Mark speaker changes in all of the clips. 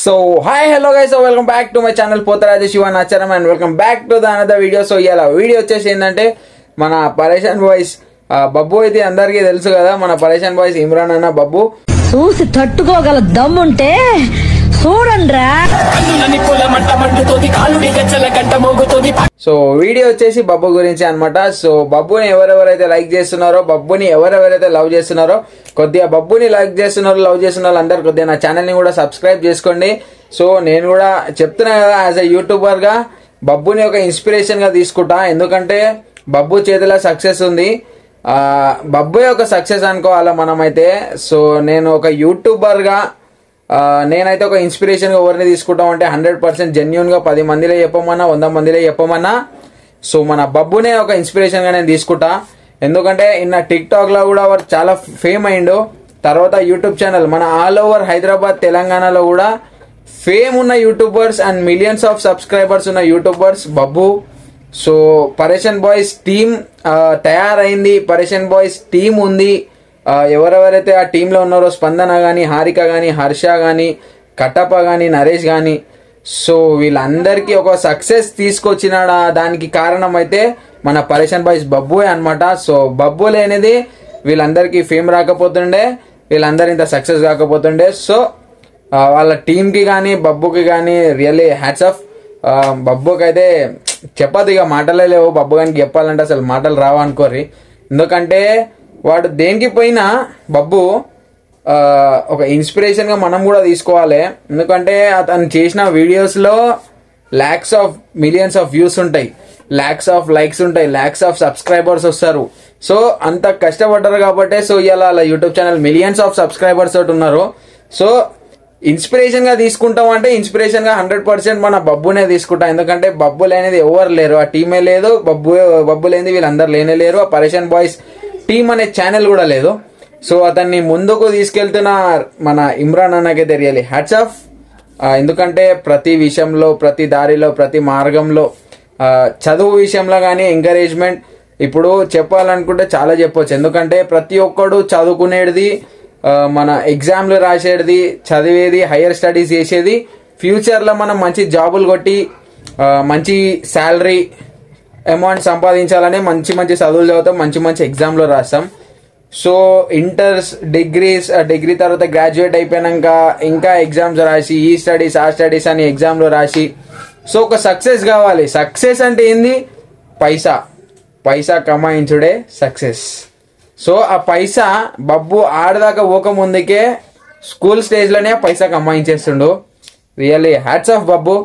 Speaker 1: So hi hello guys, so welcome back to my channel Potharaja Shivan Acharam and welcome back to the another video. So ఇలా video వచ్చేసి ఏంటంటే మన పరేషాన్ boys Babbu అయితే అందరికీ తెలుసు కదా. మన పరేషాన్ బాయ్స్ ఇమ్రాన్ అన్న బబ్బు
Speaker 2: చూసి తట్టుకోగల దమ్ముంటే చూడండిరా.
Speaker 1: సో వీడియో వచ్చేసి బబ్బు గురించి అన్నమాట. సో బబ్బుని ఎవరెవరైతే లైక్ చేస్తున్నారో, బబ్బుని ఎవరెవరైతే లవ్ చేస్తున్నారో, కొద్దిగా బబ్బుని లైక్ చేస్తున్నారో లవ్ చేస్తున్నారో అందరు కొద్దిగా నా ఛానల్ ని కూడా సబ్స్క్రైబ్ చేసుకోండి. సో నేను కూడా చెప్తున్నా కదా, యాజ్ ఎ యూట్యూబర్ గా బబ్బుని ఒక ఇన్స్పిరేషన్ గా తీసుకుంటా. ఎందుకంటే బబ్బు చేతిలో సక్సెస్ ఉంది, బబ్బు ఒక సక్సెస్ అనుకోవాలా మనమైతే. సో నేను ఒక యూట్యూబర్ గా నేనైతే ఒక ఇన్స్పిరేషన్ గా ఎవరిని తీసుకుంటాం అంటే 100% జెన్యున్ గా 10 మందిలో చెప్పమన్నా 100 మందిలో చెప్పమన్నా సో మన బబ్బునే ఒక ఇన్స్పిరేషన్ గా నేను తీసుకుంటా. ఎందుకంటే ఇన్న టిక్ టాక్ లో కూడా చాలా ఫేమ్ అయిండు. తర్వాత యూట్యూబ్ ఛానల్ మన ఆల్ ఓవర్ హైదరాబాద్ తెలంగాణలో కూడా ఫేమ్ ఉన్న YouTubers and millions of subscribers ఉన్న యూట్యూబర్స్ బబ్బు. సో పరేషాన్ బాయ్స్ టీమ్ తయారైంది, పరేషాన్ బాయ్స్ టీమ్ ఉంది. ఎవరెవరైతే ఆ టీంలో ఉన్నారో, స్పందన కానీ, హారిక కానీ, హర్ష కానీ, కట్టప్ప కానీ, నరేష్ కానీ, సో వీళ్ళందరికీ ఒక సక్సెస్ తీసుకొచ్చిన దానికి కారణం అయితే మన పరేషాన్ బాయ్స్ బబ్బుయే అనమాట. సో బబ్బు లేనిది వీళ్ళందరికీ ఫేమ్ రాకపోతుండే, వీళ్ళందరూ ఇంత సక్సెస్ కాకపోతుండే. సో వాళ్ళ టీంకి కానీ బబ్బుకి కానీ రియల్లీ హ్యాట్స్ ఆఫ్. బబ్బుకి అయితే చెప్పదు, ఇక మాటలే లేవు. బబ్బు గానికి చెప్పాలంటే అసలు మాటలు రావు అనుకోర్రి. ఎందుకంటే వాడు దేనికి పోయినా బబ్బు ఒక ఇన్స్పిరేషన్ గా మనం కూడా తీసుకోవాలి. ఎందుకంటే అతను చేసిన వీడియోస్ లో lakhs of millions of views ఉంటాయి, లాక్స్ ఆఫ్ లైక్స్ ఉంటాయి, లాక్స్ ఆఫ్ సబ్స్క్రైబర్స్ వస్తారు. సో అంత కష్టపడ్డారు కాబట్టి సో ఇలా అలా YouTube channel millions of subscribers తోటి ఉన్నారు. సో ఇన్స్పిరేషన్ గా తీసుకుంటాం అంటే ఇన్స్పిరేషన్ గా 100% మన బబ్బునే తీసుకుంటాం. ఎందుకంటే బబ్బు లేనిది ఎవరు లేరు, ఆ టీమే లేదు. బబ్బు లేనిది వీళ్ళందరూ లేనే లేరు. ఆ పరేషాన్ బాయ్స్ టీమ్ అనే ఛానల్ కూడా లేదు. సో అతన్ని ముందుకు తీసుకెళ్తున్న మన ఇమ్రాన్ అన్నకైతే రియల్లీ హ్యాట్స్ ఆఫ్. ఎందుకంటే ప్రతి విషయంలో, ప్రతి దారిలో, ప్రతి మార్గంలో, చదువు విషయంలో కానీ ఎంకరేజ్మెంట్ ఇప్పుడు చెప్పాలనుకుంటే చాలా చెప్పొచ్చు. ఎందుకంటే ప్రతి ఒక్కడు చదువుకునేది, మన ఎగ్జామ్లు రాసేది, చదివేది, హైయర్ స్టడీస్ చేసేది ఫ్యూచర్లో మనం మంచి జాబులు కొట్టి మంచి శాలరీ అమౌంట్ సంపాదించాలని మంచి మంచి చదువులు చదువుతాం, మంచి మంచి ఎగ్జామ్లో రాస్తాం. సో ఇంటర్స్, డిగ్రీ తర్వాత గ్రాడ్యుయేట్ అయిపోయాక ఇంకా ఎగ్జామ్స్ రాసి ఈ స్టడీస్ ఆ స్టడీస్ అని ఎగ్జామ్లో రాసి సో ఒక సక్సెస్ కావాలి. సక్సెస్ అంటే ఏంది? పైసా కమాయించుడే సక్సెస్. సో ఆ పైసా బబ్బు ఆడదాకా పోకముందుకే స్కూల్ స్టేజ్లోనే పైసా కమాయించేస్తుండు. Really hats off Babbu.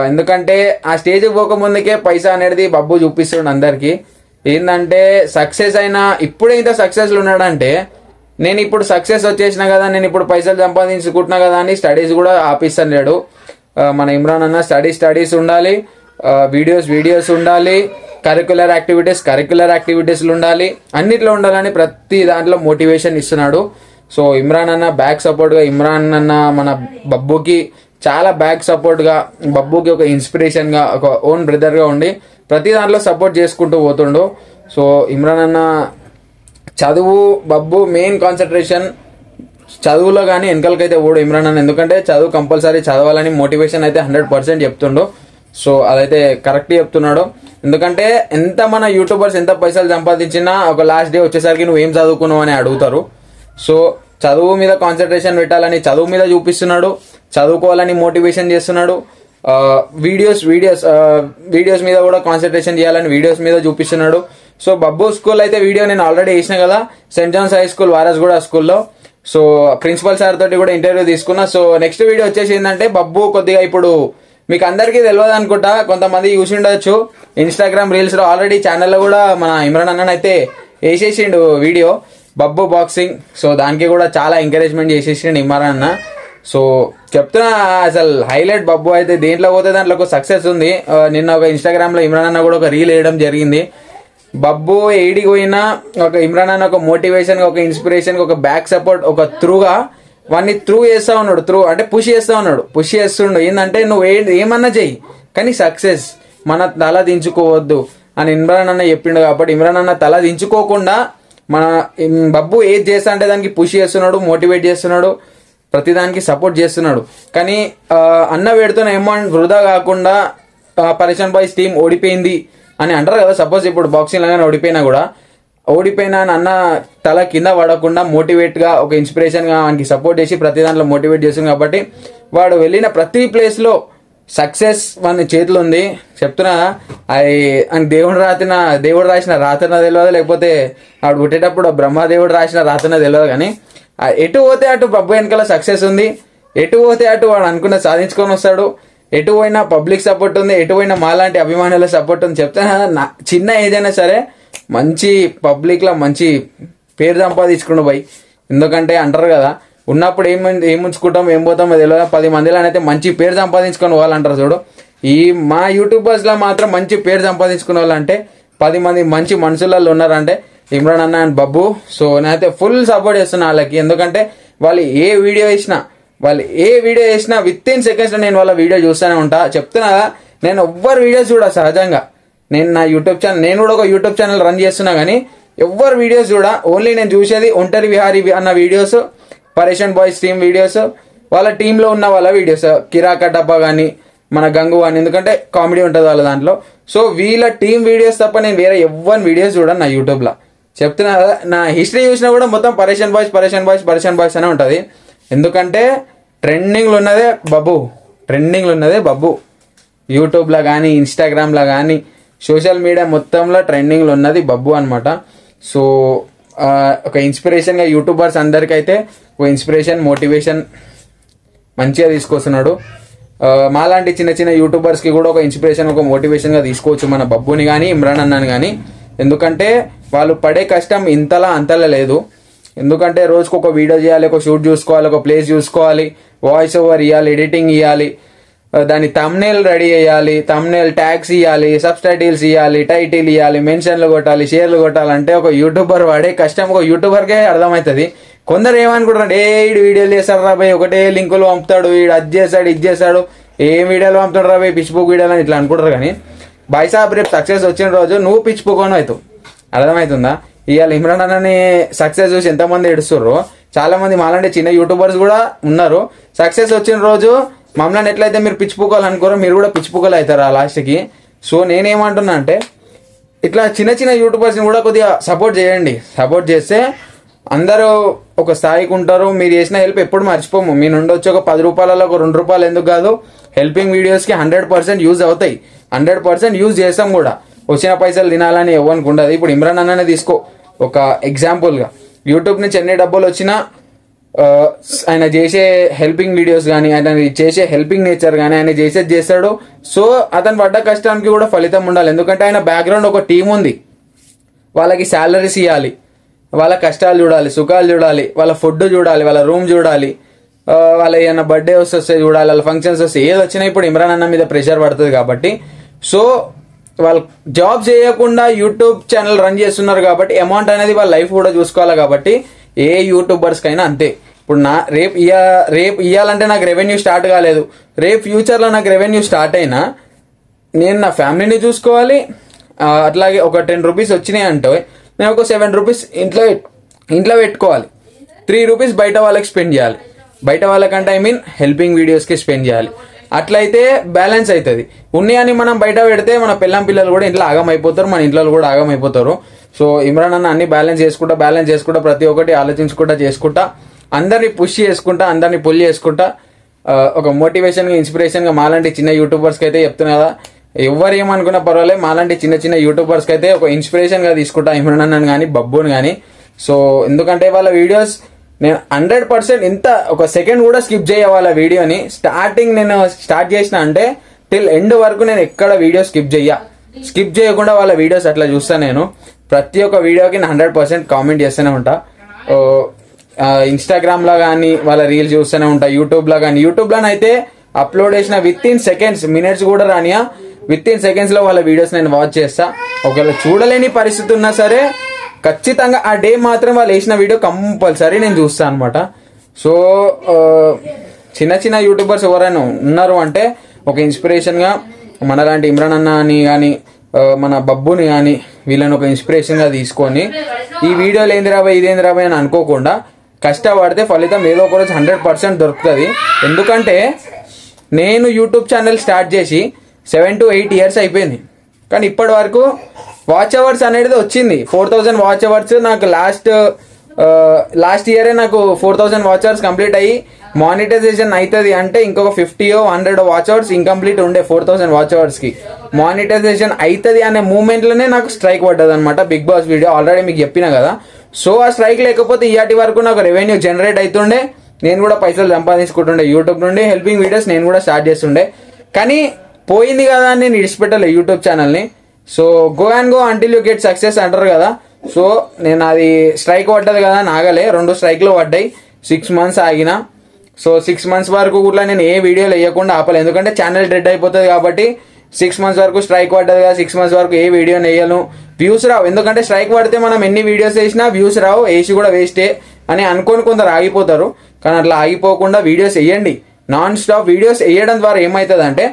Speaker 1: ఎందుకంటే ఆ స్టేజ్కి పోకముందుకే పైసా అనేది బబ్బు చూపిస్తుండు అందరికి. ఏంటంటే సక్సెస్ అయినా ఇప్పుడే ఇంత సక్సెస్లు ఉన్నాడంటే నేను ఇప్పుడు సక్సెస్ వచ్చేసిన కదా, నేను ఇప్పుడు పైసలు సంపాదించుకుంటున్నా కదా అని స్టడీస్ కూడా ఆపిస్తాను లేడు. మన ఇమ్రాన్ అన్న స్టడీస్ ఉండాలి, వీడియోస్ ఉండాలి, కరిక్యులర్ యాక్టివిటీస్లు ఉండాలి, అన్నిట్లో ఉండాలని ప్రతి దాంట్లో మోటివేషన్ ఇస్తున్నాడు. సో ఇమ్రాన్ అన్న బ్యాక్ సపోర్ట్గా, ఇమ్రాన్ అన్న మన బబ్బుకి చాలా బ్యాక్ సపోర్ట్గా, బబ్బుకి ఒక ఇన్స్పిరేషన్గా, ఒక ఓన్ బ్రదర్గా ఉండి ప్రతి దాంట్లో సపోర్ట్ చేసుకుంటూ పోతుండు. సో ఇమ్రాన్ అన్న చదువు, బబ్బు మెయిన్ కాన్సన్ట్రేషన్ చదువులో కానీ వెనకలకైతే ఓడు ఇమ్రాన్ అన్న. ఎందుకంటే చదువు కంపల్సరీ చదవాలని మోటివేషన్ అయితే 100% చెప్తుండు. సో అదైతే కరెక్ట్ చెప్తున్నాడు. ఎందుకంటే ఎంత మన యూట్యూబర్స్ ఎంత పైసలు సంపాదించినా ఒక లాస్ట్ డే వచ్చేసరికి నువ్వు ఏం చదువుకున్నావు అని అడుగుతారు. సో చదువు మీద కాన్సన్ట్రేషన్ పెట్టాలని చదువు మీద చూపిస్తున్నాడు, చదువుకోవాలని మోటివేషన్ చేస్తున్నాడు. వీడియోస్ మీద కూడా కాన్సన్ట్రేషన్ చేయాలని వీడియోస్ మీద చూపిస్తున్నాడు. సో బబ్బు స్కూల్ అయితే వీడియో నేను ఆల్రెడీ వేసిన కదా, saint John's high school Warasiguda స్కూల్లో. సో ప్రిన్సిపల్ సార్ తోటి కూడా ఇంటర్వ్యూ తీసుకున్నా. సో నెక్స్ట్ వీడియో వచ్చేసి ఏంటంటే బబ్బు కొద్దిగా ఇప్పుడు మీకు అందరికీ తెలియదు అనుకుంటా, కొంతమంది చూసి ఉండొచ్చు ఇన్స్టాగ్రామ్ రీల్స్ లో. ఆల్రెడీ ఛానల్లో కూడా మన ఇమ్రాన్ అన్న అయితే వేసేసిండు వీడియో బబ్బు బాక్సింగ్. సో దానికి కూడా చాలా ఎంకరేజ్మెంట్ చేసేసిండు ఇమ్రాన్ అన్న. సో చెప్తున్నా అసలు హైలైట్ బబ్బు అయితే దేంట్లో పోతే దాంట్లో ఒక సక్సెస్ ఉంది. నిన్న ఒక ఇన్స్టాగ్రామ్ లో ఇమ్రాన్ అన్న కూడా ఒక రీల్ వేయడం జరిగింది. బబ్బు ఏడికి పోయినా ఒక ఇమ్రాన్ అన్న ఒక మోటివేషన్, ఒక ఇన్స్పిరేషన్, ఒక బ్యాక్ సపోర్ట్, ఒక త్రూగా వాడిని చేస్తా ఉన్నాడు. అంటే పుష్ చేస్తుండు. ఏంటంటే నువ్వు ఏమన్నా చెయ్యి కానీ సక్సెస్ మన తల దించుకోవద్దు అని ఇమ్రాన్ అన్న చెప్పిండు. కాబట్టి ఇమ్రాన్ అన్న తల దించుకోకుండా మన బబ్బు ఏది చేస్తా అంటే దానికి పుష్ చేస్తున్నాడు, మోటివేట్ చేస్తున్నాడు. ప్రతిదానికి సపోర్ట్ చేస్తున్నాడు. కానీ అన్న పెడుతున్న అమౌంట్ వృధా కాకుండా పరేషాన్ బాయ్స్ టీం ఓడిపోయింది అని అంటారు కదా. సపోజ్ ఇప్పుడు బాక్సింగ్ లాగానే ఓడిపోయినా అని అన్న తల కింద పడకుండా మోటివేట్గా ఒక ఇన్స్పిరేషన్గా మనకి సపోర్ట్ చేసి ప్రతి దాంట్లో మోటివేట్ చేస్తుంది. కాబట్టి వాడు వెళ్ళిన ప్రతి ప్లేస్లో సక్సెస్ మన చేతిలో ఉంది. చెప్తున్నా అది దేవుడు రాసిన రాతన తెలియదు, లేకపోతే వాడు పుట్టేటప్పుడు బ్రహ్మదేవుడు రాసిన రాతన తెలియదు. కానీ ఎటు పోతే అటు బబ్బు వెనకాల సక్సెస్ ఉంది, ఎటు పోతే అటు వాడు అనుకున్న సాధించుకొని వస్తాడు. ఎటు పోయినా పబ్లిక్ సపోర్ట్ ఉంది, ఎటు పోయినా మాలాంటి అభిమానుల సపోర్ట్ ఉంది. చెప్తున్నా చిన్న ఏదైనా సరే మంచి పబ్లిక్లో మంచి పేరు సంపాదించుకున్నాడు భయ్. ఎందుకంటే అంటారు కదా, ఉన్నప్పుడు ఏం ఉంచుకుంటాం ఏం పోతాం అది తెలియదు, 10 మందిలోనైతే మంచి పేరు సంపాదించుకుని వాళ్ళు అంటారు చూడు. మా యూట్యూబర్స్లో మాత్రం మంచి పేరు సంపాదించుకునే వాళ్ళు అంటే 10 మంది మంచి మనుషులలో ఉన్నారంటే ఇమ్రాన్ అన్న అండ్ బబ్బు. సో నేనైతే ఫుల్ సపోర్ట్ చేస్తున్నా వాళ్ళకి. ఎందుకంటే వాళ్ళు ఏ వీడియో చేసినా విత్ ఇన్ సెకండ్స్లో నేను వాళ్ళ వీడియో చూస్తూనే ఉంటా. చెప్తున్నా నేను ఎవ్వరు వీడియోస్ చూడ సహజంగా. నేను నా యూట్యూబ్ ఛానల్, నేను కూడా ఒక యూట్యూబ్ ఛానల్ రన్ చేస్తున్నా, కానీ ఎవ్వరు వీడియోస్ చూడ. ఓన్లీ నేను చూసేది ఒంటరి విహారీ అన్న వీడియోస్, పరేషాన్ బాయ్స్ టీమ్ వీడియోస్, వాళ్ళ టీంలో ఉన్న వాళ్ళ వీడియోస్, కిరాక డబ్బా కానీ మన గంగు కానీ, ఎందుకంటే కామెడీ ఉంటుంది వాళ్ళ దాంట్లో. సో వీళ్ళ టీం వీడియోస్ తప్ప నేను వేరే ఎవ్వరి వీడియోస్ చూడను నా యూట్యూబ్లో. చెప్తున్నా నా హిస్టరీ చూసినా కూడా మొత్తం పరేషాన్ బాయ్స్ అనే ఉంటుంది. ఎందుకంటే ట్రెండింగ్లో ఉన్నదే బబ్బు. యూట్యూబ్లో కానీ ఇన్స్టాగ్రామ్లో కానీ సోషల్ మీడియా మొత్తంలో ట్రెండింగ్లో ఉన్నది బబ్బు అనమాట. సో ఒక ఇన్స్పిరేషన్గా యూట్యూబర్స్ అందరికైతే ఒక ఇన్స్పిరేషన్, మోటివేషన్ మంచిగా తీసుకొస్తున్నాడు. మాలాంటి చిన్న చిన్న యూట్యూబర్స్కి కూడా ఒక ఇన్స్పిరేషన్, ఒక మోటివేషన్గా తీసుకోవచ్చు మన బబ్బుని కానీ ఇమ్రాన్ అన్నని కానీ. ఎందుకంటే వాళ్ళు పడే కష్టం అంతలా లేదు. ఎందుకంటే రోజుకు ఒక వీడియో చేయాలి, ఒక షూట్ చూసుకోవాలి, ఒక ప్లేస్ చూసుకోవాలి, వాయిస్ ఓవర్ ఇవ్వాలి, ఎడిటింగ్ ఇవ్వాలి, దాని థంబ్నెయిల్ రెడీ చేయాలి, థంబ్నెయిల్ ట్యాగ్స్ ఇవ్వాలి, సబ్‌టైటిల్స్ ఇవ్వాలి, టైటిల్ ఇవ్వాలి, మెన్షన్లు కొట్టాలి, షేర్లు కొట్టాలంటే ఒక యూట్యూబర్ వాడే కష్టం ఒక యూట్యూబర్కే అర్థమవుతుంది. కొందరు ఏమనుకుంటారు, ఈడు వీడియోలు చేస్తాడు రాబాయ్, ఒకటే లింకులు పంపుతాడు, వీడు అది చేస్తాడు ఇది చేస్తాడు, ఏం వీడియోలు పంపుతాడు రాబాయ్, పిచ్చిపోక్ వీడియోలు అని ఇట్లా అనుకుంటారు. కానీ బాయ్ సాబ్ రేపు సక్సెస్ వచ్చిన రోజు నువ్వు పిచ్చిపోకోను అవుతావు. అర్థమవుతుందా? ఇవాళ ఇమ్రాన్ అన్నని సక్సెస్ చూసి ఎంతమంది ఏడుస్తుర్రు. చాలా మంది మాలాంటి చిన్న యూట్యూబర్స్ కూడా ఉన్నారు. సక్సెస్ వచ్చిన రోజు మమ్మల్ని ఎట్లయితే మీరు పిచ్చిపోకోవాలనుకోరో మీరు కూడా పిచ్చిపోకలు అవుతారు ఆ లాస్ట్కి. సో నేనేమంటున్నా అంటే ఇట్లా చిన్న చిన్న యూట్యూబర్స్ని కూడా కొద్దిగా సపోర్ట్ చేయండి. సపోర్ట్ చేస్తే అందరూ ఒక స్థాయికి ఉంటారు. మీరు చేసిన హెల్ప్ ఎప్పుడు మర్చిపోము. మీ నుండి వచ్చి ఒక 10 రూపాయలలో ఒక 2 రూపాయలు ఎందుకు కాదు, హెల్పింగ్ వీడియోస్కి 100% యూజ్ అవుతాయి, 100% యూజ్ చేస్తాం కూడా. వచ్చిన పైసలు తినాలని ఎవరికి ఉండదు. ఇప్పుడు ఇమ్రాన్ అన్ననే తీసుకో ఒక ఎగ్జాంపుల్గా, యూట్యూబ్ నుంచి ఎన్ని డబ్బులు వచ్చినా ఆయన చేసే హెల్పింగ్ వీడియోస్ కానీ, ఆయన చేసే హెల్పింగ్ నేచర్ కానీ, ఆయన చేసేది చేస్తాడు. సో అతను పడ్డ కష్టానికి కూడా ఫలితం ఉండాలి. ఎందుకంటే ఆయన బ్యాక్గ్రౌండ్ ఒక టీం ఉంది, వాళ్ళకి శాలరీస్ ఇవ్వాలి, వాళ్ళ కష్టాలు చూడాలి, సుఖాలు చూడాలి, వాళ్ళ ఫుడ్ చూడాలి, వాళ్ళ రూమ్ చూడాలి, వాళ్ళ ఏమైనా బర్త్డే వస్తే చూడాలి, వాళ్ళ ఫంక్షన్స్ వస్తే ఏది వచ్చినా ఇప్పుడు ఇమ్రాన్ అన్న మీద ప్రెషర్ పడుతుంది. కాబట్టి సో వాళ్ళు జాబ్ చేయకుండా యూట్యూబ్ ఛానల్ రన్ చేస్తున్నారు కాబట్టి అమౌంట్ అనేది వాళ్ళ లైఫ్ కూడా చూసుకోవాలి. కాబట్టి ఏ యూట్యూబర్స్కైనా అంతే. ఇప్పుడు రేపు ఇవ్వాలంటే నాకు రెవెన్యూ స్టార్ట్ కాలేదు, రేపు ఫ్యూచర్లో నాకు రెవెన్యూ స్టార్ట్ అయినా నేను నా ఫ్యామిలీని చూసుకోవాలి. అట్లాగే ఒక 10 రూపీస్ వచ్చినాయి అంటే నేను ఒక 7 రూపీస్ ఇంట్లో పెట్టుకోవాలి, 3 రూపీస్ బయట వాళ్ళకి స్పెండ్ చేయాలి. బయట వాళ్ళకంటే హెల్పింగ్ వీడియోస్కి స్పెండ్ చేయాలి. అట్లయితే బ్యాలెన్స్ అవుతుంది. ఉన్నాయని మనం బయట పెడితే మన పిల్లలు కూడా ఇంట్లో ఆగమైపోతారు, మన ఇంట్లో కూడా ఆగమైపోతారు. సో ఇమ్రాన్ అన్న అన్ని బ్యాలెన్స్ చేసుకుంటా ప్రతి ఒక్కటి ఆలోచించుకుంటా చేసుకుంటా, అందరినీ పుష్ చేసుకుంటా, అందరినీ పుల్ చేసుకుంటా, ఒక మోటివేషన్గా ఇన్స్పిరేషన్గా మాలాంటి చిన్న యూట్యూబర్స్కి అయితే చెప్తున్నా కదా, ఎవరు ఏమనుకున్నా పర్వాలేదు, మాలాంటి చిన్న యూట్యూబర్స్కి అయితే ఒక ఇన్స్పిరేషన్గా తీసుకుంటా ఇమ్రాన్ అన్నని కానీ బబ్బుని కానీ. సో ఎందుకంటే వాళ్ళ వీడియోస్ నేను 100% ఇంత ఒక సెకండ్ కూడా స్కిప్ చేయ వాళ్ళ వీడియోని. స్టార్టింగ్ నేను స్టార్ట్ చేసిన అంటే టిల్ ఎండ్ వరకు నేను ఎక్కడ వీడియో స్కిప్ చేయకుండా వాళ్ళ వీడియోస్ అట్లా చూస్తాను. నేను ప్రతి ఒక్క వీడియోకి 100% కామెంట్ చేస్తూనే ఉంటా. ఇన్స్టాగ్రామ్లో కానీ వాళ్ళ రీల్స్ చూస్తూనే ఉంటా, యూట్యూబ్లో కానీ. యూట్యూబ్లోనైతే అప్లోడ్ చేసిన విత్ ఇన్ సెకండ్స్, మినిట్స్ కూడా రానియా, విత్ ఇన్ సెకండ్స్లో వాళ్ళ వీడియోస్ నేను వాచ్ చేస్తా. ఒకవేళ చూడలేని పరిస్థితి ఉన్నా సరే ఖచ్చితంగా ఆ డే మాత్రం వాళ్ళు వేసిన వీడియో కంపల్సరీ నేను చూస్తాను అనమాట. సో చిన్న యూట్యూబర్స్ ఎవరైనా ఉన్నారు అంటే ఒక ఇన్స్పిరేషన్గా మనలాంటి ఇమ్రాన్ అన్న అని కానీ మన బబ్బుని కానీ వీళ్ళని ఒక ఇన్స్పిరేషన్గా తీసుకొని ఈ వీడియోలు ఏంది రాబాయ్ ఇదేంది రాబాయ్ అని అనుకోకుండా కష్టపడితే ఫలితం ఏదో ఒక రోజు 100% దొరుకుతుంది. ఎందుకంటే నేను యూట్యూబ్ ఛానల్ స్టార్ట్ చేసి 7 to 8 years అయిపోయింది, కానీ ఇప్పటి వరకు వాచ్ అవర్స్ అనేది వచ్చింది 4000 వాచ్ అవర్స్. నాకు లాస్ట్ ఇయరే నాకు 4000 వాచ్ అవర్స్ కంప్లీట్ అయ్యి మానిటైజేషన్ అవుతుంది అంటే ఇంకొక 50-100 వాచ్ అవర్స్ ఇంకంప్లీట్ ఉండే 4000 వాచ్ అవర్స్ కి మానిటైజేషన్ అవుతుంది అనే మూమెంట్లోనే నాకు స్ట్రైక్ పడ్డది అనమాట. బిగ్ బాస్ వీడియో ఆల్రెడీ మీకు చెప్పిన కదా. సో ఆ స్ట్రైక్ లేకపోతే ఇయాటి వరకు నాకు రెవెన్యూ జనరేట్ అవుతుండే, నేను కూడా పైసలు సంపాదించుకుంటుండే యూట్యూబ్ నుండి. హెల్పింగ్ వీడియోస్ నేను కూడా స్టార్ట్ చేస్తుండే, కానీ పోయింది కదా అని నేను విడిచిపెట్టలే యూట్యూబ్ ఛానల్ని. So go and go until you get success అంటారు కదా. సో నేను అది స్ట్రైక్ పడ్డది కదా నాగలే, 2 స్ట్రైక్లు పడ్డాయి. 6 months ఆగిన. సో 6 months వరకు కూడా నేను ఏ వీడియోలు వేయకుండా ఆపలేదు, ఎందుకంటే ఛానల్ డెడ్ అయిపోతుంది కాబట్టి. 6 months వరకు స్ట్రైక్ పడ్డది కదా, 6 months వరకు ఏ వీడియో వేయను, వ్యూస్ రావు. ఎందుకంటే స్ట్రైక్ పడితే మనం ఎన్ని వీడియోస్ వేసినా వ్యూస్ రావు, వేసి కూడా వేస్టే అని అనుకొని కొందరు ఆగిపోతారు. కానీ అట్లా ఆగిపోకుండా వీడియోస్ వేయండి, నాన్ స్టాప్ వీడియోస్ వేయడం ద్వారా ఏమవుతుంది అంటే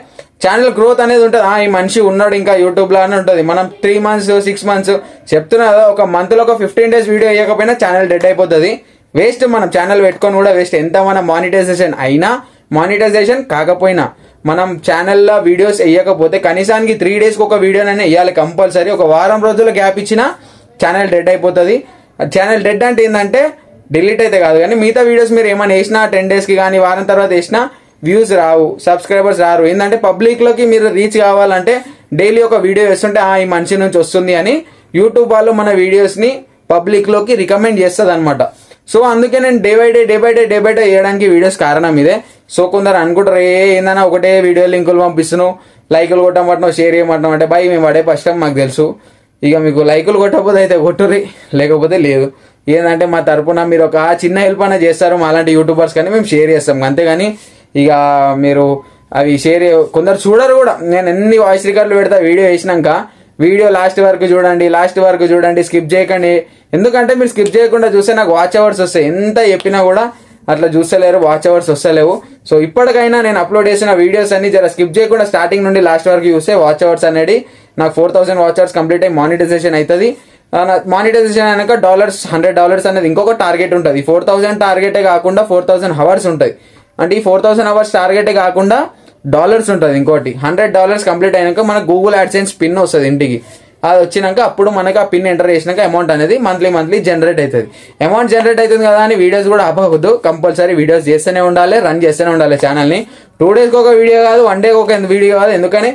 Speaker 1: ఛానల్ గ్రోత్ అనేది ఉంటుంది. ఈ మనిషి ఉన్నాడు ఇంకా యూట్యూబ్లో అని ఉంటుంది. మనం 3 months 6 months చెప్తున్నా కదా, ఒక మంత్లో ఒక 15 days వీడియో వేయకపోయినా ఛానల్ డెడ్ అయిపోతుంది. వేస్ట్, మనం ఛానల్ పెట్టుకొని కూడా వేస్ట్. ఎంత మన మానిటైజేషన్ అయినా మానిటైజేషన్ కాకపోయినా మనం ఛానల్లో వీడియోస్ వేయకపోతే కనీసానికి 3 days ఒక వీడియోనైనా వేయాలి కంపల్సరీ. ఒక వారం రోజుల గ్యాప్ ఇచ్చినా ఛానల్ డెడ్ అయిపోతుంది. ఛానల్ డెడ్ అంటే ఏంటంటే డిలీట్ అయితే కాదు, కానీ మిగతా వీడియోస్ మీరు ఏమైనా వేసినా 10 days కి కానీ వారం తర్వాత వేసినా వ్యూస్ రావు, సబ్స్క్రైబర్స్ రారు. ఏంటంటే పబ్లిక్లోకి మీరు రీచ్ కావాలంటే డైలీ ఒక వీడియో వేస్తుంటే ఈ మనిషి నుంచి వస్తుంది అని యూట్యూబ్ వాళ్ళు మన వీడియోస్ని పబ్లిక్లోకి రికమెండ్ చేస్తుంది అనమాట. సో అందుకే నేను డే బై డే వేయడానికి వీడియోస్ కారణం ఇదే. సో కొందరు అనుకుంటారు ఏందన్నా ఒకటే వీడియో లింకులు పంపిస్తున్నావు, లైకులు కొట్టమంటున్నావు, షేర్ చేయమంటున్నావు అంటే బై మేము పడే కష్టం మాకు తెలుసు. ఇక మీకు లైకులు కొట్టకపోతే అయితే కొట్టుర్రి, లేకపోతే లేదు. ఏంటంటే మా తరపున మీరు ఒక చిన్న హెల్ప్ అనేది చేస్తారు మా అలాంటి యూట్యూబర్స్, కానీ మేము షేర్ చేస్తాం అంతేగాని ఇక మీరు అవి షేర్ కొందరు చూడరు కూడా. నేను ఎన్ని వాయిస్ రికార్డులు పెడతా వీడియో వేసినాక, వీడియో లాస్ట్ వరకు చూడండి, స్కిప్ చేయకండి. ఎందుకంటే మీరు స్కిప్ చేయకుండా చూస్తే నాకు వాచ్ అవర్స్ వస్తాయి. ఎంత చెప్పినా కూడా అట్లా చూస్తలేరు, వాచ్ అవర్స్ వస్తలేవు. సో ఇప్పటికైనా నేను అప్లోడ్ చేసిన వీడియోస్ అన్ని జర స్కిప్ చేయకుండా స్టార్టింగ్ నుండి లాస్ట్ వరకు చూస్తే వాచ్ అవర్స్ అనేది నాకు 4000 వాచ్ అవర్స్ కంప్లీట్ అయ్యి మానిటైజేషన్ అవుతుంది. మానిటైజేషన్ అయినాక $100 అనేది ఇంకొక టార్గెట్ ఉంటుంది. 4000 టార్గెటే కాకుండా 4000 అవర్స్ ఉంటుంది. అంటే ఈ 4000 అవర్స్ టార్గెటే కాకుండా డాలర్స్ ఉంటుంది ఇంకోటి. $100 కంప్లీట్ అయినాక మనకు గూగుల్ యాడ్సెన్స్ పిన్ వస్తుంది ఇంటికి. అది వచ్చినాక అప్పుడు మనకు ఆ పిన్ ఎంటర్ చేసినాక అమౌంట్ అనేది మంత్లీ జనరేట్ అవుతుంది. అమౌంట్ జనరేట్ అవుతుంది కదా అని వీడియోస్ కూడా ఆపవద్దు, కంపల్సరీ వీడియోస్ చేస్తూనే ఉండాలి, రన్ చేస్తూనే ఉండాలి ఛానల్ని. 2 days ఒక వీడియో కాదు, 1 day ఒక వీడియో కాదు, ఎందుకని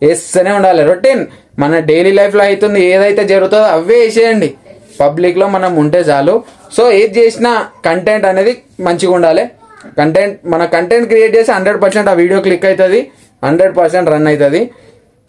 Speaker 1: వేస్తూనే ఉండాలి. రొటీన్ మన డైలీ లైఫ్లో అవుతుంది ఏదైతే జరుగుతుందో అవే వేసేయండి, పబ్లిక్లో మనం ఉంటే చాలు. సో ఏది చేసినా కంటెంట్ అనేది మంచిగా ఉండాలి. మన కంటెంట్ క్రియేట్ చేసి 100% ఆ వీడియో క్లిక్ అవుతుంది, 100% రన్ అవుతుంది.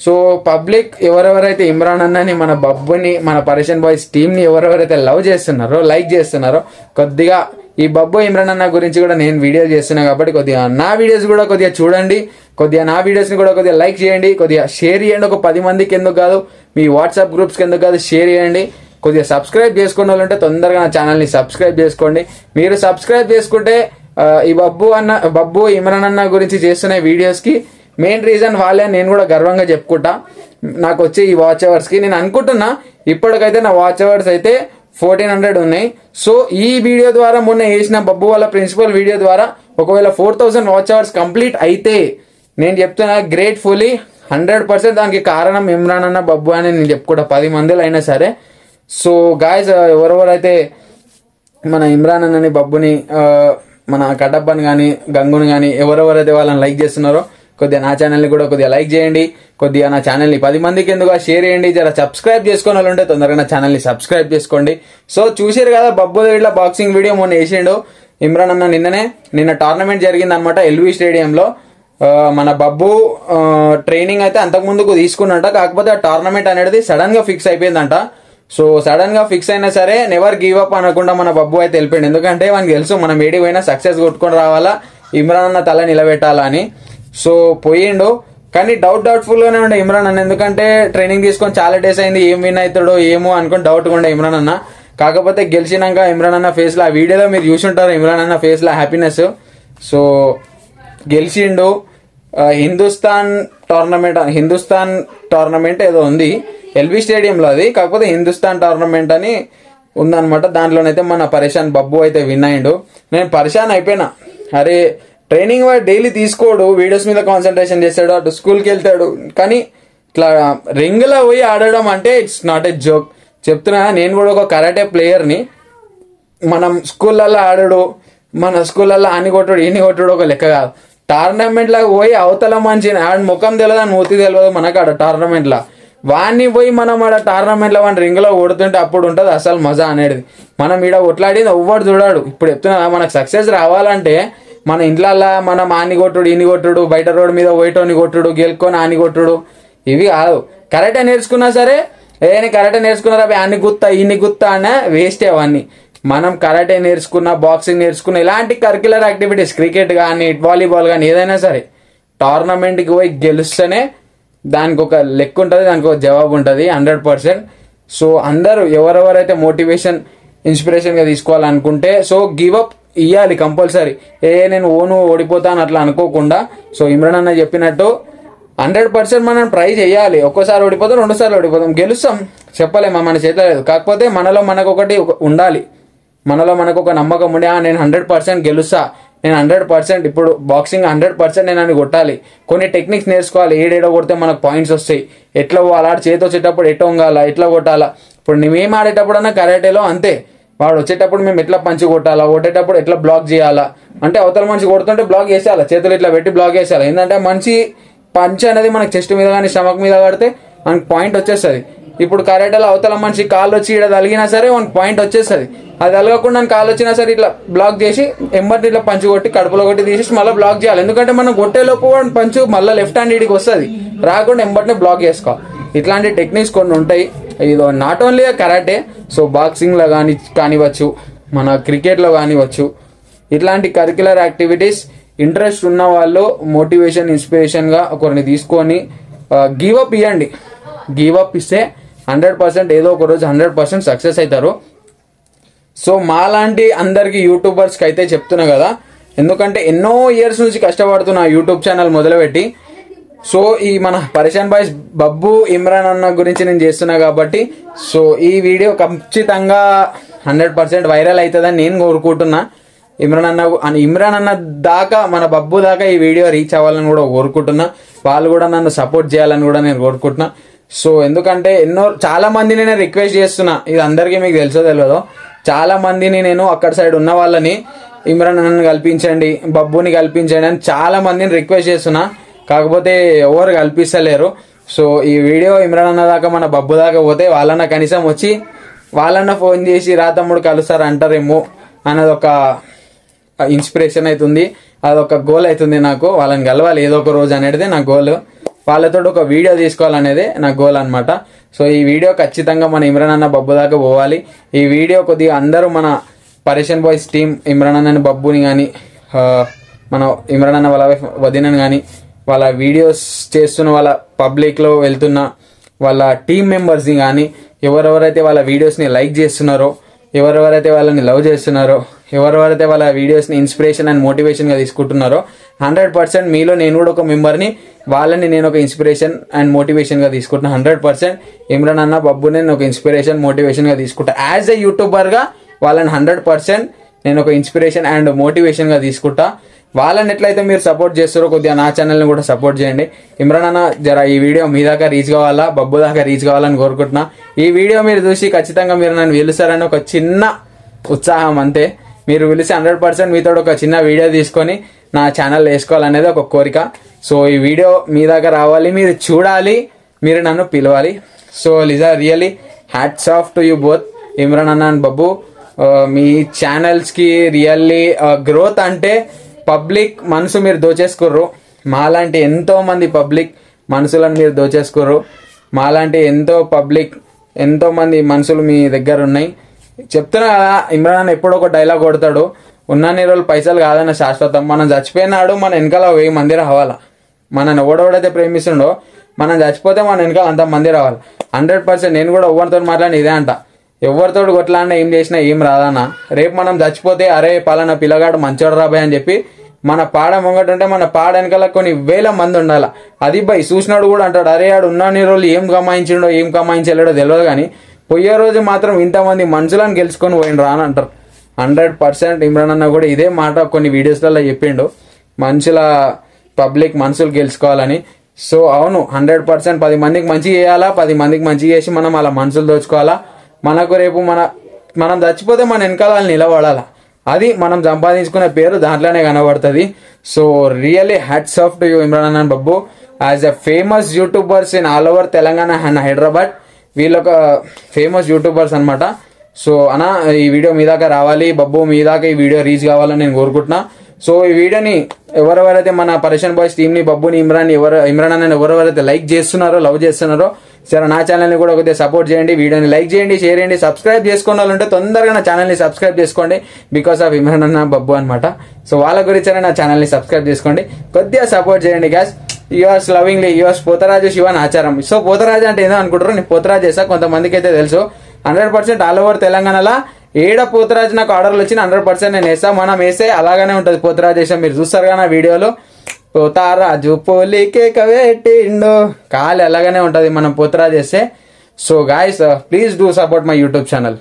Speaker 1: సో పబ్లిక్ ఎవరెవరైతే ఇమ్రాన్ అన్నని, మన బబ్బుని, మన పరేషన్ బాయ్స్ టీమ్ని ఎవరెవరైతే లవ్ చేస్తున్నారో, లైక్ చేస్తున్నారో, కొద్దిగా ఈ బబ్బు ఇమ్రాన్ అన్న గురించి కూడా నేను వీడియో చేస్తున్నా కాబట్టి కొద్దిగా నా వీడియోస్ కూడా కొద్దిగా చూడండి, కొద్దిగా నా వీడియోస్ని కూడా కొద్దిగా లైక్ చేయండి, కొద్దిగా షేర్ చేయండి. ఒక 10 మందికి ఎందుకు కాదు, మీ వాట్సాప్ గ్రూప్స్కి ఎందుకు కాదు, షేర్ చేయండి. కొద్దిగా సబ్స్క్రైబ్ చేసుకున్న వాళ్ళు ఉంటే తొందరగా నా ఛానల్ని సబ్స్క్రైబ్ చేసుకోండి. మీరు సబ్స్క్రైబ్ చేసుకుంటే ఈ బబ్బు ఇమ్రాన్ అన్న గురించి చేస్తున్న వీడియోస్కి మెయిన్ రీజన్ వాళ్ళే, నేను కూడా గర్వంగా చెప్పుకుంటా. నాకు వచ్చే ఈ వాచ్ అవర్స్కి నేను అనుకుంటున్నా ఇప్పటికైతే నా వాచ్ అవర్స్ అయితే 1400 ఉన్నాయి. సో ఈ వీడియో ద్వారా మొన్న వేసిన బబ్బు వాళ్ళ ప్రిన్సిపల్ వీడియో ద్వారా ఒకవేళ 4000 వాచ్ అవర్స్ కంప్లీట్ అయితే నేను చెప్తున్నా గ్రేట్ఫుల్లీ 100% దానికి కారణం ఇమ్రాన్ అన్న, బబ్బు అని నేను చెప్పుకుంటా 10 మందిలో అయినా సరే. సో గాయస్ ఎవరెవరైతే మన ఇమ్రాన్ అన్నని, బబ్బుని, మన కటప్పని కానీ గంగుని కానీ ఎవరెవరైతే వాళ్ళని లైక్ చేస్తున్నారో కొద్దిగా నా ఛానల్ని కూడా కొద్దిగా లైక్ చేయండి. కొద్దిగా నా ఛానల్ని 10 మందికి ఎందుకు షేర్ చేయండి. జర సబ్స్క్రైబ్ చేసుకునే వాళ్ళు ఉంటే తొందరగా నా ఛానల్ని సబ్స్క్రైబ్ చేసుకోండి. సో చూసారు కదా బబ్బు ఇట్లా బాక్సింగ్ వీడియో మొన్న వేసిండు ఇమ్రాన్ అన్న. నిన్న టోర్నమెంట్ జరిగింది అనమాట ఎల్వి స్టేడియంలో. మన బబ్బు ట్రైనింగ్ అయితే అంతకుముందుకు తీసుకున్నట్ట, కాకపోతే ఆ టోర్నమెంట్ అనేది సడన్ గా ఫిక్స్ అయిపోయిందంట. సో సడన్ గా ఫిక్స్ అయినా సరే నెవర్ గివ్ అప్ అనకుండా మన బబ్బు అయితే వెళ్ళిపోయింది. ఎందుకంటే మనకి తెలుసు మనం ఏడికి పోయినా సక్సెస్ కొట్టుకొని రావాలా, ఇమ్రాన్ అన్న తల నిలబెట్టాలా అని. సో పోయిండు, కానీ డౌట్ఫుల్ గానే ఉండే ఇమ్రాన్ అన్న. ఎందుకంటే ట్రైనింగ్ తీసుకొని చాలా డేస్ అయింది, ఏం విన్ అవుతాడో ఏమో అనుకుని డౌట్గా ఉండే ఇమ్రాన్ అన్న. కాకపోతే గెలిచినాక ఇమ్రాన్ అన్న ఫేస్ లో, ఆ వీడియోలో మీరు చూసి ఉంటారు ఇమ్రాన్ అన్న ఫేస్ లో హ్యాపీనెస్. సో గెలిచిండు. హిందుస్థాన్ టోర్నమెంట్ ఏదో ఉంది ఎల్బీ స్టేడియంలో, అది కాకపోతే హిందుస్థాన్ టోర్నమెంట్ అని ఉందన్నమాట. దాంట్లోనైతే మన పరేషాన్ బబ్బు అయితే విన్ అయ్యిండు. నేను పరేషాన్ అయిపోయినా. అరే ట్రైనింగ్ వాడు డైలీ తీసుకోడు, వీడియోస్ మీద కాన్సన్ట్రేషన్ చేస్తాడు, అటు స్కూల్కి వెళ్తాడు, కానీ ఇట్లా రింగ్లో పోయి ఆడడం అంటే ఇట్స్ నాట్ ఎ జోక్. చెప్తున్నా, నేను కూడా ఒక కరాటే ప్లేయర్ని. మనం స్కూళ్ళల్లో ఆడడు, మన స్కూళ్ళల్లో అన్ని కొట్టుడు ఇన్ని కొట్టుడు ఒక లెక్క కాదు. టోర్నమెంట్లకు పోయి అవతల మంచి ఆడ ముఖం తెలియదు అని మూతి తెలియదు మనకు ఆడ టోర్నమెంట్లో. వాడిని పోయి మనం ఆడ టోర్నమెంట్లో వాడిని రింగ్లో కొడుతుంటే అప్పుడు ఉంటుంది అసలు మజా అనేది. మనం ఈడ కొట్లాడింది ఎవ్వడు చూడాడు. ఇప్పుడు చెప్తున్నా, మనకు సక్సెస్ రావాలంటే మన ఇంట్లల్లో మనం ఆని కొట్టుడు ఇన్ని కొట్టుడు, బయట రోడ్డు మీద పోయేటోని కొట్టుడు, గెలుకొని ఆని కొట్టుడు ఇవి కాదు. కరాటే నేర్చుకున్నా సరే, నేను కరాటే నేర్చుకున్నారా అన్ని గుత్తా ఇన్ని గుత్తా అన్న వేస్ట్ అవన్నీ. మనం కరాటే నేర్చుకున్న, బాక్సింగ్ నేర్చుకున్న, ఇలాంటి కరిక్యులర్ యాక్టివిటీస్ క్రికెట్ కానీ వాలీబాల్ కానీ ఏదైనా సరే టోర్నమెంట్కి పోయి గెలుస్తేనే దానికి ఒక లెక్క ఉంటుంది, దానికి ఒక జవాబు ఉంటుంది 100%. సో అందరూ ఎవరెవరైతే మోటివేషన్ ఇన్స్పిరేషన్గా తీసుకోవాలనుకుంటే సో గివ్ అప్ ఇవ్వాలి కంపల్సరీ. నేను ఓడిపోతాను అట్లా అనుకోకుండా. సో ఇమ్రాన్ అన్న చెప్పినట్టు 100% మనం ట్రై చేయాలి. ఒక్కోసారి ఓడిపోతాం, 2 సార్లు ఓడిపోతాం, గెలుస్తాం చెప్పలేమా, మన చేతిలో లేదు. కాకపోతే మనలో మనకు ఒకటి ఉండాలి, మనలో మనకు ఒక నమ్మకం ఉండి నేను 100% గెలుస్తా, నేను 100% ఇప్పుడు బాక్సింగ్ 100% నేను అని కొట్టాలి. కొన్ని టెక్నిక్స్ నేర్చుకోవాలి, ఏడేడో కొడితే మనకు పాయింట్స్ వస్తాయి, ఎట్లా అలాంటి చేతి వచ్చేటప్పుడు ఎట్లా వంగాలా, ఎట్లా కొట్టాలా. ఇప్పుడు మేము ఆడేటప్పుడు అన్నా కరాటేలో అంతే, వాడు వచ్చేటప్పుడు మేము ఎట్లా పంచి కొట్టాలా, కొట్టేటప్పుడు ఎట్లా బ్లాక్ చేయాలా, అంటే అవతల మనిషి కొడుతుంటే బ్లాక్ చేసేయాలి, చేతులు ఇట్లా పెట్టి బ్లాక్ చేసేయాలి. ఏంటంటే మంచి పంచ్ అనేది మనకు చెస్ట్ మీద కానీ స్టమక్ మీద కడితే మనకు పాయింట్ వచ్చేస్తుంది. ఇప్పుడు కరాటేలో అవతల మనిషి కాళ్ళు వచ్చి ఇక్కడ తలిగినా సరే మనకు పాయింట్ వచ్చేస్తుంది. అది తలగకుండా కాళ్ళు వచ్చినా సరే ఇట్లా బ్లాక్ చేసి ఎంబర్ని ఇట్లా పంచి కొట్టి కడుపులో కొట్టి తీసేసి మళ్ళీ బ్లాక్ చేయాలి. ఎందుకంటే మనం కొట్టేలోపు పంచు మళ్ళీ లెఫ్ట్ హ్యాండ్ ఇడికి వస్తుంది, రాకుండా ఎంబర్ని బ్లాక్ చేసుకోవాలి. ఇట్లాంటి టెక్నిక్స్ కొన్ని ఉంటాయి. ఇది నాట్ ఓన్లీ కరాటే, సో బాక్సింగ్లో కానివచ్చు, మన క్రికెట్లో కానివచ్చు, ఇట్లాంటి కరిక్యులర్ యాక్టివిటీస్ ఇంట్రెస్ట్ ఉన్న వాళ్ళు మోటివేషన్ ఇన్స్పిరేషన్గా ఒకరిని తీసుకొని గివ్ అప్ ఇవ్వండి. గివ్ అప్ ఇస్తే 100% ఏదో ఒక రోజు 100% సక్సెస్ అవుతారు. సో మాలాంటి అందరికి యూట్యూబర్స్కి అయితే చెప్తున్నా కదా, ఎందుకంటే ఎన్నో ఇయర్స్ నుంచి కష్టపడుతున్నా యూట్యూబ్ ఛానల్ మొదలుపెట్టి. సో ఈ మన పరేషాన్ బాయ్స్ బబ్బు ఇమ్రాన్ అన్న గురించి నేను చేస్తున్నా కాబట్టి సో ఈ వీడియో ఖచ్చితంగా 100% వైరల్ అవుతుందని నేను కోరుకుంటున్నా. ఇమ్రాన్ అన్న దాకా, మన బబ్బు దాకా ఈ వీడియో రీచ్ అవ్వాలని కూడా కోరుకుంటున్నా. వాళ్ళు కూడా నన్ను సపోర్ట్ చేయాలని కూడా నేను కోరుకుంటున్నా. సో ఎందుకంటే చాలా మందిని నేను రిక్వెస్ట్ చేస్తున్నా, ఇది అందరికీ మీకు తెలుసో తెలియదో, చాలా మందిని నేను అక్కడ సైడ్ ఉన్న వాళ్ళని ఇమ్రాన్ అన్నని కల్పించండి, బబ్బుని కల్పించండి అని చాలా మందిని రిక్వెస్ట్ చేస్తున్నా. కాకపోతే ఎవరు కల్పిస్తలేరు. సో ఈ వీడియో ఇమ్రాన్ అన్న దాకా, మన బబ్బు దాకా పోతే వాళ్ళన్న కనీసం వచ్చి వాళ్ళన్న ఫోన్ చేసి రా తమ్ముడు కలుస్తారు అంటారేమో అన్నది ఒక ఇన్స్పిరేషన్ అవుతుంది, అదొక గోల్ అవుతుంది నాకు. వాళ్ళని కలవాలి ఏదో ఒక రోజు అనేది నా గోల్, వాళ్ళతో ఒక వీడియో తీసుకోవాలనేది నా గోల్ అనమాట. సో ఈ వీడియో ఖచ్చితంగా మన ఇమ్రాన్ అన్న బబ్బు దాకా పోవాలి. ఈ వీడియో కొద్దిగా అందరూ మన పరేషాన్ బాయ్స్ టీం ఇమ్రాన్ అన్నని బబ్బుని కానీ, మన ఇమ్రాన్ అన్న వాళ్ళ వైఫ్ వదినని కానీ, వాళ్ళ వీడియోస్ చేస్తున్న వాళ్ళ పబ్లిక్లో వెళ్తున్న వాళ్ళ టీం మెంబర్స్ని కానీ, ఎవరెవరైతే వాళ్ళ వీడియోస్ని లైక్ చేస్తున్నారో, ఎవరెవరైతే వాళ్ళని లవ్ చేస్తున్నారో, ఎవరెవరైతే వాళ్ళ వీడియోస్ని ఇన్స్పిరేషన్ అండ్ మోటివేషన్గా తీసుకుంటున్నారో 100% మీలో నేను కూడా ఒక మెంబర్ని, వాళ్ళని నేను ఒక ఇన్స్పిరేషన్ అండ్ మోటివేషన్గా తీసుకుంటున్నా. 100% ఇమ్రాన్ అన్న బబ్బుని నేను ఒక ఇన్స్పిరేషన్ మోటివేషన్గా తీసుకుంటా. యాజ్ ఎ యూట్యూబర్గా వాళ్ళని 100% నేను ఒక ఇన్స్పిరేషన్ అండ్ మోటివేషన్గా తీసుకుంటా. వాళ్ళని ఎట్లయితే మీరు సపోర్ట్ చేస్తారో కొద్దిగా నా ఛానల్ని కూడా సపోర్ట్ చేయండి. ఇమ్రాన్ అన్న జర ఈ వీడియో మీ దాకా రీచ్ కావాలా, బబ్బు దాకా రీచ్ కావాలని కోరుకుంటున్నా. ఈ వీడియో మీరు చూసి ఖచ్చితంగా మీరు నన్ను పిలుస్తారని ఒక చిన్న ఉత్సాహం అంతే. మీరు పిలిచి 100% మీతో ఒక చిన్న వీడియో తీసుకొని నా ఛానల్ వేసుకోవాలనేది ఒక కోరిక. సో ఈ వీడియో మీ దాకా రావాలి, మీరు చూడాలి, మీరు నన్ను పిలవాలి. So really hats off to you both Imran అన్న అండ్ బబ్బు. మీ ఛానల్స్కి రియల్లీ గ్రోత్ అంటే పబ్లిక్ మనసు మీరు దోచేసుకుర్రు. మాలాంటి ఎంతో మంది పబ్లిక్ మనసులను మీరు దోచేసుకుర్రు. మాలాంటి ఎంతో మంది మనసులు మీ దగ్గర ఉన్నాయి. చెప్తున్నా కదా, ఇమ్రాన్ అన్న ఎప్పుడో ఒక డైలాగ్ కొడతాడు, ఉన్నన్ని రోజులు పైసలు కాదన్న శాశ్వతం. మనం చచ్చిపోయినాడు మన వెనకాల 1000 మంది రావాలా. మనని ఎవడెవడైతే ప్రేమిస్తుండో మనం చచ్చిపోతే మన వెనకాల అంత మంది రావాలి. 100% నేను కూడా ఎవరితో మాట్లాడిన ఇదే అంట, ఎవరితో కొట్లాడినా ఏం చేసినా ఏం రాదన్నా. రేపు మనం చచ్చిపోతే అరే పలానా పిల్లగాడు మంచోడు రాబాయ్ అని చెప్పి మన పాడ ముంగటుంటే మన పాడ వెనకాల కొన్ని 1000 మంది ఉండాలి. అది బై చూసినాడు కూడా అంటాడు, అరే ఆడు ఉన్నన్ని రోజులు ఏం కమాయించిండో ఏం కమాయించలేడో తెలియదు, కానీ పోయే రోజు మాత్రం ఇంతమంది మనుషులను గెలుచుకొని పోయినరా అని అంటారు. 100% ఇమ్రాన్ అన్న కూడా ఇదే మాట కొన్ని వీడియోస్లలో చెప్పిండు, పబ్లిక్ మనసులు గెలుచుకోవాలని. సో అవును, 100% 10 మందికి మంచి చేయాలా, 10 మందికి మంచి చేసి మనం అలా మనసులు దోచుకోవాలా. మనకు రేపు మనం చచ్చిపోతే మన వెనకాల వాళ్ళు నిలబడాలా. అది మనం సంపాదించుకునే పేరు దాంట్లోనే కనబడుతుంది. So really hats off to you Imran అన్న Babbu, as a famous youtubers in all over Telangana and Hyderabad. వీళ్ళొక ఫేమస్ యూట్యూబర్స్ అనమాట. సో అన్న ఈ వీడియో మీ దాకా రావాలి, బబ్బు మీ దాకా ఈ వీడియో రీచ్ కావాలని నేను కోరుకుంటున్నా. సో ఈ వీడియోని ఎవరెవరైతే మన పరేషన్ బాయ్స్ టీమ్ ని, బబ్బుని, ఇమ్రాన్ అన్న ఎవరెవరైతే లైక్ చేస్తున్నారో, లవ్ చేస్తున్నారో, సరే నా ఛానల్ ని కూడా కొద్దిగా సపోర్ట్ చేయండి. వీడియోని లైక్ చేయండి, షేర్ చేయండి, సబ్స్క్రైబ్ చేసుకున్న వాళ్ళు ఉంటే తొందరగా నా ఛానల్ ని సబ్స్క్రైబ్ చేసుకోండి. బికాస్ ఆఫ్ ఇమ్రాన్ అన్న, బబ్బు అనమాట. సో వాళ్ళ గురించి నా ఛానల్ ని సబ్స్క్రైబ్ చేసుకోండి, కొద్దిగా సపోర్ట్ చేయండి guys. Yours lovingly yours Potharaju Shivan Acharam. So Potharaju అంటే ఏదో అనుకుంటారు, నేను పోతరాజు చేస్తా, కొంతమందికి అయితే తెలుసు. 100% ఆల్ ఓవర్ తెలంగాణలో ఏడ పోతరాజు నాకు ఆర్డర్లు వచ్చిన 100% నేను వేస్తా. మనం వేస్తే అలాగానే ఉంటుంది పోతరాజు వేసాం, మీరు చూస్తారు కదా నా వీడియోలో. పోతారాజు పోలికే కవేటిండో కాలు అలాగానే ఉంటుంది మనం పోతరాజు వేస్తే. So guys please do support my YouTube channel.